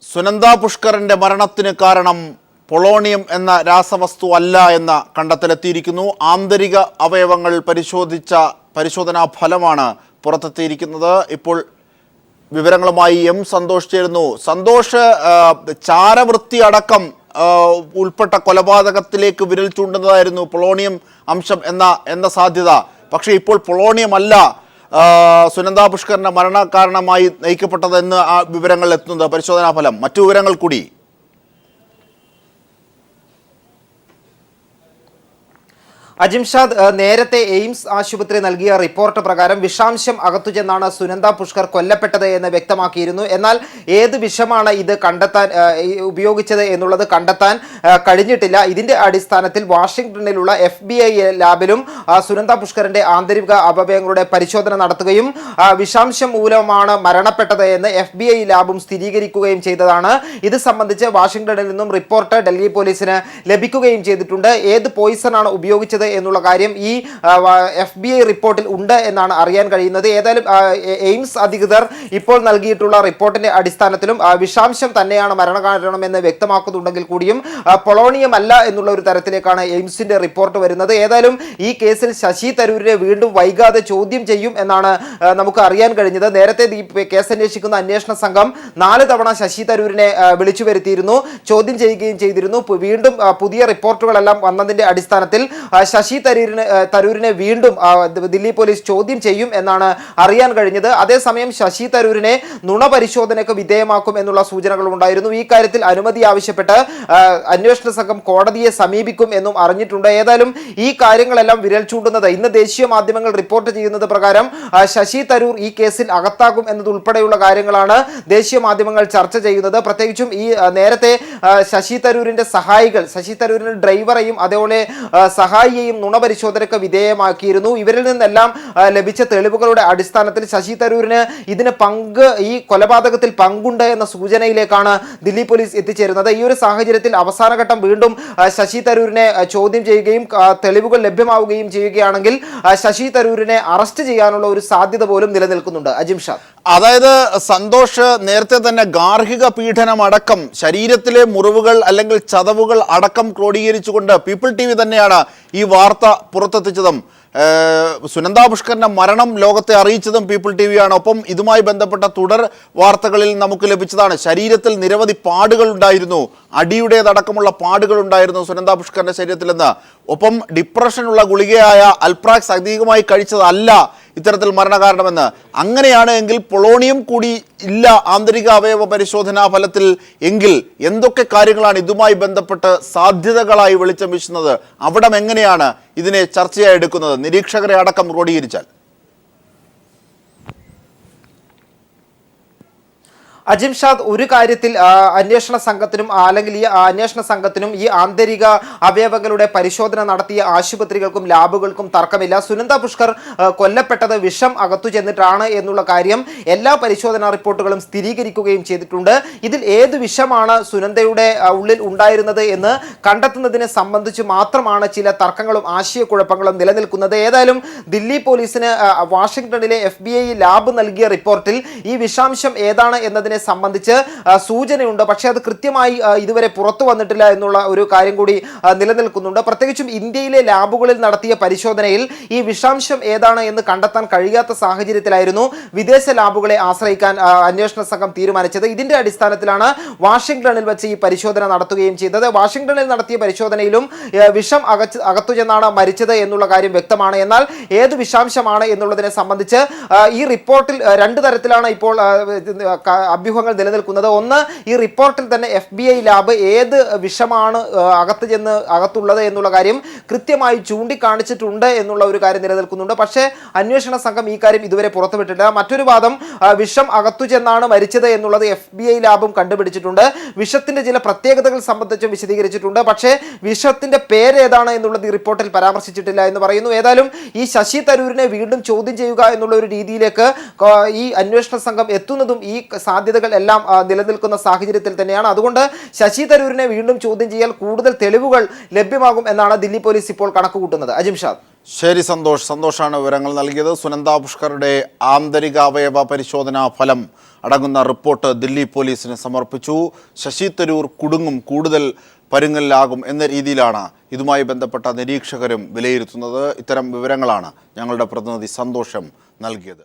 സുനന്ദ പുഷ്കറിന്റെ മരണത്തിന് കാരണം പൊളോണിയം എന്ന രാസവസ്തു അല്ല എന്ന കണ്ടെത്തലെത്തിയിരിക്കുന്നു. ആന്തരിക അവയവങ്ങൾ പരിശോധിച്ച പരിശോധനാ ഫലമാണ് പുറത്തെത്തിയിരിക്കുന്നത്. ഇപ്പോൾ വിവരങ്ങളുമായി എം സന്തോഷ് ചേരുന്നു. സന്തോഷ്, ചാരവൃത്തി അടക്കം ഉൾപ്പെട്ട കൊലപാതകത്തിലേക്ക് വിരൽ ചൂണ്ടുന്നതായിരുന്നു പൊളോണിയം അംശം എന്ന സാധ്യത. പക്ഷേ ഇപ്പോൾ പൊളോണിയം അല്ല സുനന്ദ പുഷ്കറിന്റെ മരണകാരണമായി നയിക്കപ്പെട്ടതെന്ന് ആ വിവരങ്ങൾ എത്തുന്നത്. പരിശോധനാ ഫലം, മറ്റു വിവരങ്ങൾ കൂടി. അജിംഷാദ്, നേരത്തെ എയിംസ് ആശുപത്രി നൽകിയ റിപ്പോർട്ട് പ്രകാരം വിഷാംശം അകത്തുചെന്നാണ് സുനന്ദ പുഷ്കർ കൊല്ലപ്പെട്ടത് എന്ന് വ്യക്തമാക്കിയിരുന്നു. എന്നാൽ ഏത് വിഷമാണ് ഇത് ഉപയോഗിച്ചത് എന്നുള്ളത് കണ്ടെത്താൻ കഴിഞ്ഞിട്ടില്ല. ഇതിന്റെ അടിസ്ഥാനത്തിൽ വാഷിംഗ്ടണിലുള്ള FBI ലാബിലും സുനന്ദ പുഷ്കറിന്റെ ആന്തരിക അവയവങ്ങളുടെ പരിശോധന നടത്തുകയും വിഷാംശം മൂലമാണ് മരണപ്പെട്ടത് എന്ന് FBI ലാബും സ്ഥിരീകരിക്കുകയും ചെയ്തതാണ്. ഇത് സംബന്ധിച്ച് വാഷിംഗ്ടണിൽ നിന്നും റിപ്പോർട്ട് ഡൽഹി പോലീസിന് ലഭിക്കുകയും ചെയ്തിട്ടുണ്ട്. ഏത് പോയിസണാണ് ഉപയോഗിച്ചത് എന്നുള്ള കാര്യം ഈ FBI റിപ്പോർട്ടിൽ ഉണ്ട് എന്നാണ് അറിയാൻ കഴിയുന്നത്. ഏതായാലും എയിംസ് അധികൃതർ ഇപ്പോൾ നൽകിയിട്ടുള്ള റിപ്പോർട്ടിന്റെ അടിസ്ഥാനത്തിലും വിഷാംശം തന്നെയാണ് മരണകാരണമെന്ന് വ്യക്തമാക്കുന്നുണ്ടെങ്കിൽ കൂടിയും പൊളോണിയം അല്ല എന്നുള്ള ഒരു തരത്തിലേക്കാണ് എയിംസിന്റെ റിപ്പോർട്ട് വരുന്നത്. ഏതായാലും ഈ കേസിൽ ശശി തരൂരിനെ വീണ്ടും വൈകാതെ ചോദ്യം ചെയ്യും എന്നാണ് നമുക്ക് അറിയാൻ കഴിഞ്ഞത്. നേരത്തെ ഈ കേസ് അന്വേഷിക്കുന്ന അന്വേഷണ സംഘം 4 തവണ ശശി തരൂരിനെ വിളിച്ചു വരുത്തിയിരുന്നു, ചോദ്യം ചെയ്യുകയും ചെയ്തിരുന്നു. വീണ്ടും പുതിയ റിപ്പോർട്ടുകളെല്ലാം വന്നതിന്റെ അടിസ്ഥാനത്തിൽ ശശി തരൂരിനെ വീണ്ടും ദില്ലി പോലീസ് ചോദ്യം ചെയ്യും എന്നാണ് അറിയാൻ കഴിഞ്ഞത്. അതേസമയം ശശി തരൂരിനെ നുണ പരിശോധനയ്ക്ക് വിധേയമാക്കും എന്നുള്ള സൂചനകൾ ഉണ്ടായിരുന്നു. ഈ കാര്യത്തിൽ അനുമതി ആവശ്യപ്പെട്ട് അന്വേഷണ സംഘം കോടതിയെ സമീപിക്കും എന്നും അറിഞ്ഞിട്ടുണ്ട്. ഏതായാലും ഈ കാര്യങ്ങളെല്ലാം വിരൽ ചൂണ്ടുന്നത് ഇന്ന് ദേശീയ മാധ്യമങ്ങൾ റിപ്പോർട്ട് ചെയ്യുന്നത് പ്രകാരം ശശി തരൂർ ഈ കേസിൽ അകത്താകും എന്നതുൾപ്പെടെയുള്ള കാര്യങ്ങളാണ് ദേശീയ മാധ്യമങ്ങൾ ചർച്ച ചെയ്യുന്നത്. പ്രത്യേകിച്ചും ഈ നേരത്തെ ശശി തരൂരിന്റെ സഹായികൾ, ശശി തരൂരിന്റെ ഡ്രൈവറെയും അതേപോലെ സഹായിയെയും നുണ പരിശോധനയ്ക്ക് വിധേയമാക്കിയിരുന്നു. ഇവരിൽ നിന്നെല്ലാം ലഭിച്ച തെളിവുകളുടെ അടിസ്ഥാനത്തിൽ ശശി തരൂരിന് ഇതിന് ഈ കൊലപാതകത്തിൽ പങ്കുണ്ട് എന്ന സൂചനയിലേക്കാണ് ദില്ലി പോലീസ് എത്തിച്ചേരുന്നത്. ഈ ഒരു സാഹചര്യത്തിൽ അവസാനഘട്ടം വീണ്ടും ശശി തരൂരിനെ ചോദ്യം ചെയ്യുകയും തെളിവുകൾ ലഭ്യമാവുകയും ചെയ്യുകയാണെങ്കിൽ ശശി തരൂരിനെ അറസ്റ്റ് ചെയ്യാനുള്ള ഒരു സാധ്യത പോലും നിലനിൽക്കുന്നുണ്ട്. അജിംഷാദ്, അതായത് സന്തോഷ്, നേരത്തെ തന്നെ ഗാർഹിക പീഡനം അടക്കം ശരീരത്തിലെ മുറിവുകൾ അല്ലെങ്കിൽ ചതവുകൾ അടക്കം ക്രോഡീകരിച്ചുകൊണ്ട് പീപ്പിൾ TV തന്നെയാണ് ഈ വാർത്ത പുറത്തെത്തിച്ചതും സുനന്ദ പുഷ്കറിന്റെ മരണം ലോകത്തെ അറിയിച്ചതും പീപ്പിൾ TV ആണ്. ഒപ്പം ഇതുമായി ബന്ധപ്പെട്ട തുടർ വാർത്തകളിൽ നമുക്ക് ലഭിച്ചതാണ് ശരീരത്തിൽ നിരവധി പാടുകൾ ഉണ്ടായിരുന്നു, അടിയുടേതടക്കമുള്ള പാടുകൾ ഉണ്ടായിരുന്നു സുനന്ദ പുഷ്കറിന്റെ ശരീരത്തിൽ നിന്ന്. ഒപ്പം ഡിപ്രഷനുള്ള ഗുളികയായ അൽപ്രാക്സ് അധികമായി കഴിച്ചതല്ല ഇത്തരത്തിൽ മരണകാരണമെന്ന്. അങ്ങനെയാണ് എങ്കിൽ പൊളോണിയം കൂടി ഇല്ല ആന്തരിക അവയവ പരിശോധനാ ഫലത്തിൽ എങ്കിൽ എന്തൊക്കെ കാര്യങ്ങളാണ് ഇതുമായി ബന്ധപ്പെട്ട് സാധ്യതകളായി വെളിച്ചം വീശുന്നത്? അവിടം എങ്ങനെയാണ് ഇതിനെ ചർച്ചയായി എടുക്കുന്നത് നിരീക്ഷകരെ അടക്കം ക്രോഡീകരിച്ചാൽ? അജിംഷാദ്, ഒരു കാര്യത്തിൽ അന്വേഷണ സംഘത്തിനും അല്ലെങ്കിൽ ഈ അന്വേഷണ സംഘത്തിനും ഈ ആന്തരിക അവയവങ്ങളുടെ പരിശോധന നടത്തിയ ആശുപത്രികൾക്കും ലാബുകൾക്കും തർക്കമില്ല. സുനന്ദ പുഷ്കർ കൊല്ലപ്പെട്ടത് വിഷം അകത്തു ചെന്നിട്ടാണ് എന്നുള്ള കാര്യം എല്ലാ പരിശോധനാ റിപ്പോർട്ടുകളും സ്ഥിരീകരിക്കുകയും ചെയ്തിട്ടുണ്ട്. ഇതിൽ ഏത് വിഷമാണ് സുനന്ദയുടെ ഉള്ളിൽ ഉണ്ടായിരുന്നത് എന്ന് കണ്ടെത്തുന്നതിനെ സംബന്ധിച്ച് മാത്രമാണ് ചില തർക്കങ്ങളും ആശയക്കുഴപ്പങ്ങളും നിലനിൽക്കുന്നത്. ഏതായാലും ദില്ലി പോലീസിന് വാഷിംഗ്ടണിലെ FBI ലാബ് നൽകിയ റിപ്പോർട്ടിൽ ഈ വിഷാംശം ഏതാണ് എന്നതിനെ സംബന്ധിച്ച് സൂചനയുണ്ട്. പക്ഷേ അത് കൃത്യമായി ഇതുവരെ പുറത്തു വന്നിട്ടില്ല എന്നുള്ള ഒരു കാര്യം കൂടി നിലനിൽക്കുന്നുണ്ട്. പ്രത്യേകിച്ചും ഇന്ത്യയിലെ ലാബുകളിൽ നടത്തിയ പരിശോധനയിൽ ഈ വിഷാംശം ഏതാണ് എന്ന് കണ്ടെത്താൻ കഴിയാത്ത സാഹചര്യത്തിലായിരുന്നു വിദേശ ലാബുകളെ ആശ്രയിക്കാൻ അന്വേഷണ സംഘം തീരുമാനിച്ചത്. ഇതിന്റെ അടിസ്ഥാനത്തിലാണ് വാഷിംഗ്ടണിൽ വെച്ച് ഈ പരിശോധന നടത്തുകയും ചെയ്തത്. വാഷിംഗ്ടണിൽ നടത്തിയ പരിശോധനയിലും വിഷം അകത്തുചെന്നാണ് മരിച്ചത് എന്നുള്ള കാര്യം വ്യക്തമാണ്. എന്നാൽ ഏത് വിഷാംശമാണ് എന്നുള്ളതിനെ സംബന്ധിച്ച് ഈ റിപ്പോർട്ടിൽ 2 തരത്തിലാണ് ഇപ്പോൾ അഭ്യൂഹങ്ങൾ നിലനിൽക്കുന്നത്. ഒന്ന്, ഈ റിപ്പോർട്ടിൽ തന്നെ FBI ലാബ് ഏത് വിഷമാണ് അകത്തുള്ളത് എന്നുള്ള കാര്യം കൃത്യമായി ചൂണ്ടിക്കാണിച്ചിട്ടുണ്ട് എന്നുള്ള ഒരു കാര്യം നിലനിൽക്കുന്നുണ്ട്. പക്ഷേ അന്വേഷണ സംഘം ഈ കാര്യം ഇതുവരെ പുറത്തുവിട്ടിട്ടില്ല. മറ്റൊരു വാദം, വിഷം അകത്തു ചെന്നാണ് മരിച്ചത് എന്നുള്ളത് FBI ലാബും കണ്ടുപിടിച്ചിട്ടുണ്ട്. വിഷത്തിന്റെ ചില പ്രത്യേകതകൾ സംബന്ധിച്ചും വിശദീകരിച്ചിട്ടുണ്ട്. പക്ഷേ വിഷത്തിന്റെ പേരേതാണ് എന്നുള്ളത് ഈ റിപ്പോർട്ടിൽ പരാമർശിച്ചിട്ടില്ല എന്ന് പറയുന്നു. ഏതായാലും ഈ ശശി തരൂരിനെ വീണ്ടും ചോദ്യം ചെയ്യുക എന്നുള്ള ഒരു രീതിയിലേക്ക് ഈ അന്വേഷണ സംഘം എത്തുന്നതും ഈ സാധ്യതകൾ എല്ലാം നിലനിൽക്കുന്ന സാഹചര്യത്തിൽ തന്നെയാണ്. അതുകൊണ്ട് ശശി തരൂരിനെ വീണ്ടും ചോദ്യം ചെയ്യാൻ കൂടുതൽ തെളിവുകൾ ലഭ്യമാകും എന്നാണ് ദില്ലി പോലീസ് ഇപ്പോൾ കണക്കുകൂട്ടുന്നത്. അജിംഷാദ്, ശരി സന്തോഷാണ് വിവരങ്ങൾ നൽകിയത്. സുനന്ദ പുഷ്കറുടെ ആന്തരിക അവയവ പരിശോധനാ ഫലം അടങ്ങുന്ന റിപ്പോർട്ട് ദില്ലി പോലീസിന് സമർപ്പിച്ചു. ശശി തരൂർ കുടുങ്ങും, കൂടുതൽ പരുങ്ങലിലാകും എന്ന രീതിയിലാണ് ഇതുമായി ബന്ധപ്പെട്ട നിരീക്ഷകരും വിലയിരുത്തുന്നത്. ഇത്തരം വിവരങ്ങളാണ് ഞങ്ങളുടെ പ്രതിനിധി സന്തോഷം നൽകിയത്.